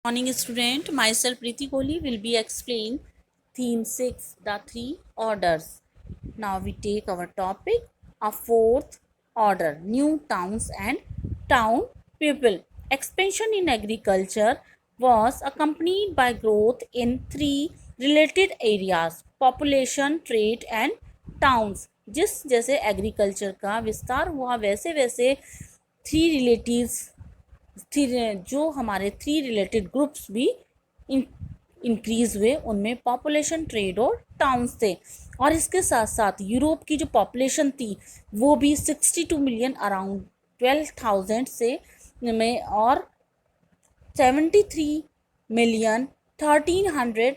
Morning student, myself Preeti Kohli will be explain theme 6, the three orders. Now we take our topic, a fourth order, new towns and town people. Expansion in agriculture was accompanied by growth in three related areas, population, trade and towns. जिस जैसे agriculture का विस्तार हुआ वैसे वैसे three relatives जो हमारे three related groups भी इंक्रीज हुए, उनमें पॉपुलेशन, ट्रेड और टाउन्स थे। और इसके साथ साथ यूरोप की जो पॉपुलेशन थी वो भी 62 मिलियन अराउंड 12,000 से में, और 73 मिलियन 1300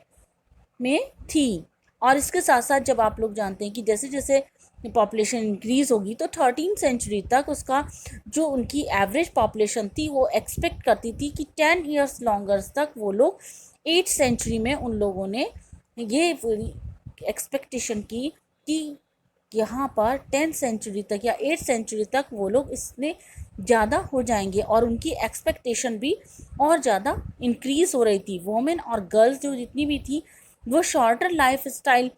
में थी। और इसके साथ साथ जब आप लोग जानते हैं कि जैसे जैसे पॉपुलेशन इंक्रीज होगी तो 13th सेंचुरी तक उसका जो उनकी एवरेज पॉपुलेशन थी वो एक्सपेक्ट करती थी कि 10 ईयर्स लॉन्गर्स तक वो लोग 8th सेंचुरी में उन लोगों ने ये एक्सपेक्टेशन की कि यहाँ पर 10th सेंचुरी तक या 8th सेंचुरी तक वो लोग इसमें ज़्यादा हो जाएंगे, और उनकी एक्सपेक्टेशन भी और ज़्यादा इंक्रीज़ हो रही थी। वोमेन और गर्ल्स जो जितनी भी थी वो शॉर्टर लाइफ स्टाइल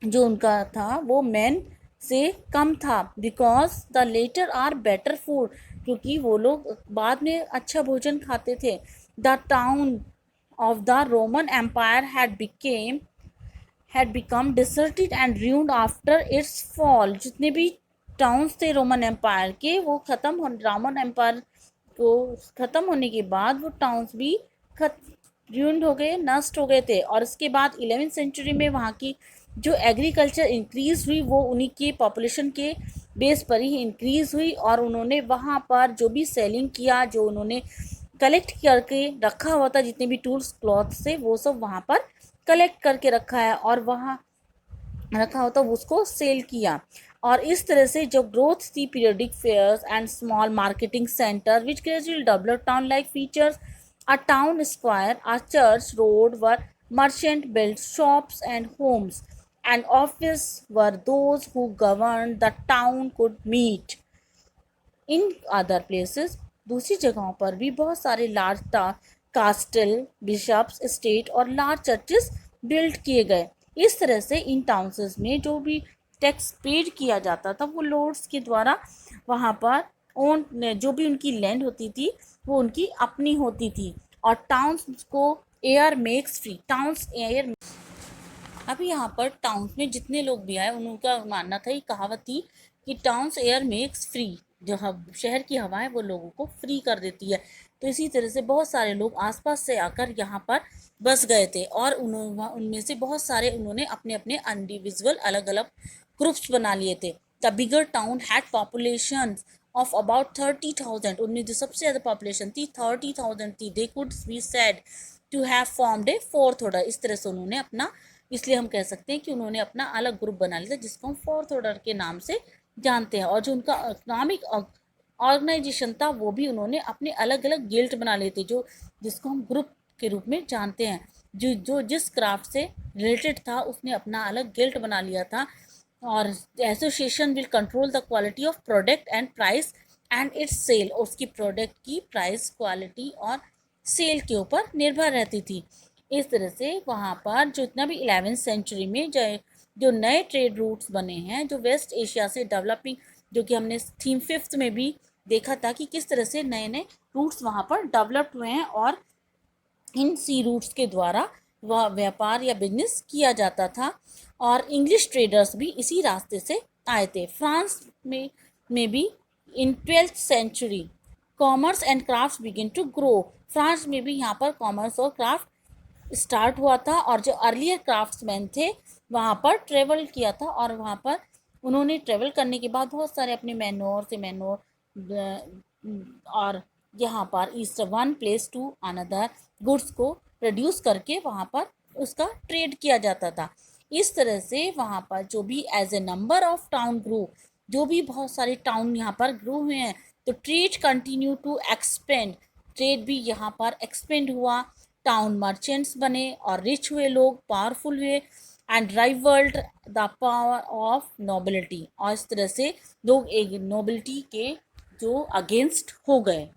जो उनका था वो मैन से कम था, because the latter are better food, क्योंकि वो लोग बाद में अच्छा भोजन खाते थे। The town of the Roman empire had become deserted and ruined after its fall। जितने भी टाउन्स थे रोमन एम्पायर के वो रोमन एम्पायर को ख़त्म होने के बाद वो टाउन्स भी ruined हो गए, नष्ट हो गए थे। और इसके बाद 11th सेंचुरी में वहाँ की जो एग्रीकल्चर इंक्रीज़ हुई वो उन्हीं के पॉपुलेशन के बेस पर ही इंक्रीज़ हुई, और उन्होंने वहाँ पर जो भी सेलिंग किया, जो उन्होंने कलेक्ट करके रखा हुआ था, जितने भी टूल्स क्लॉथ्स थे वो सब वहाँ पर कलेक्ट करके रखा है और वहाँ रखा होता उसको सेल किया। और इस तरह से जो ग्रोथ थी, periodic fairs and small marketing centre which gradually develop town like features, a town square, a church, road were merchant built shops and homes, and office were those who governed the town could meet। In other places दूसरी जगहों पर भी बहुत सारे large कास्टल, bishops, state और large churches build किए गए। इस तरह से इन टाउन्सेस में जो भी टैक्स पेड किया जाता था वो लॉर्ड्स के द्वारा वहाँ पर ओन जो भी उनकी लैंड होती थी वो उनकी अपनी होती थी। और टाउन्स को air makes free, towns air. अभी यहाँ पर टाउन्स में जितने लोग भी आए उनका मानना था, ये कहावत थी कि टाउन्स एयर मेक्स फ्री, जो शहर की हवा है वो लोगों को फ्री कर देती है। तो इसी तरह से बहुत सारे लोग आसपास से आकर यहाँ पर बस गए थे, और उनमें से बहुत सारे उन्होंने अपने अपने इंडिविजुअल अलग अलग ग्रुप्स बना लिए थे। The bigger town had population of about 30,000। उनमें जो सबसे ज़्यादा पॉपुलेशन थी 30,000 थी। They could be said to have formed a fourth order. इस तरह से उन्होंने अपना, इसलिए हम कह सकते हैं कि उन्होंने अपना अलग ग्रुप बना लिया जिसको हम फोर्थ ऑर्डर के नाम से जानते हैं। और जो उनका इकोनॉमिक ऑर्गेनाइजेशन था वो भी उन्होंने अपने अलग अलग गिल्ड बना लिए थे, जो जिसको हम ग्रुप के रूप में जानते हैं। जो जो जिस क्राफ्ट से रिलेटेड था उसने अपना अलग गिल्ड बना लिया था। और association will control the quality of product and price and its sale. उसकी प्रोडक्ट की प्राइस, क्वालिटी और सेल के ऊपर निर्भर रहती थी। इस तरह से वहाँ पर जो इतना भी 11th सेंचुरी में जो नए ट्रेड रूट्स बने हैं, जो वेस्ट एशिया से डेवलपिंग, जो कि हमने थीम 5th में भी देखा था कि किस तरह से नए नए रूट्स वहाँ पर डेवलप्ड हुए हैं, और इन सी रूट्स के द्वारा वह व्यापार या बिजनेस किया जाता था। और इंग्लिश ट्रेडर्स भी इसी रास्ते से आए थे। फ्रांस में भी in 12th century commerce and craft begin to grow. France में भी यहाँ पर कॉमर्स और क्राफ्ट स्टार्ट हुआ था, और जो अर्लियर क्राफ्ट्समैन थे वहाँ पर ट्रेवल किया था, और वहाँ पर उन्होंने ट्रेवल करने के बाद बहुत सारे अपने मैनोर से मैनोर और यहाँ पर इस one place to another goods को प्रोड्यूस करके वहाँ पर उसका ट्रेड किया जाता था। इस तरह से वहाँ पर जो भी as a number of town grow, जो भी बहुत सारे टाउन यहाँ पर ग्रो हुए हैं, तो trade continue to expand, trade भी यहाँ पर एक्सपेंड हुआ। टाउन मर्चेंट्स बने और रिच हुए, लोग पावरफुल हुए, and rivalled the power of nobility. और इस तरह से लोग एक नोबिलिटी के जो अगेंस्ट हो गए।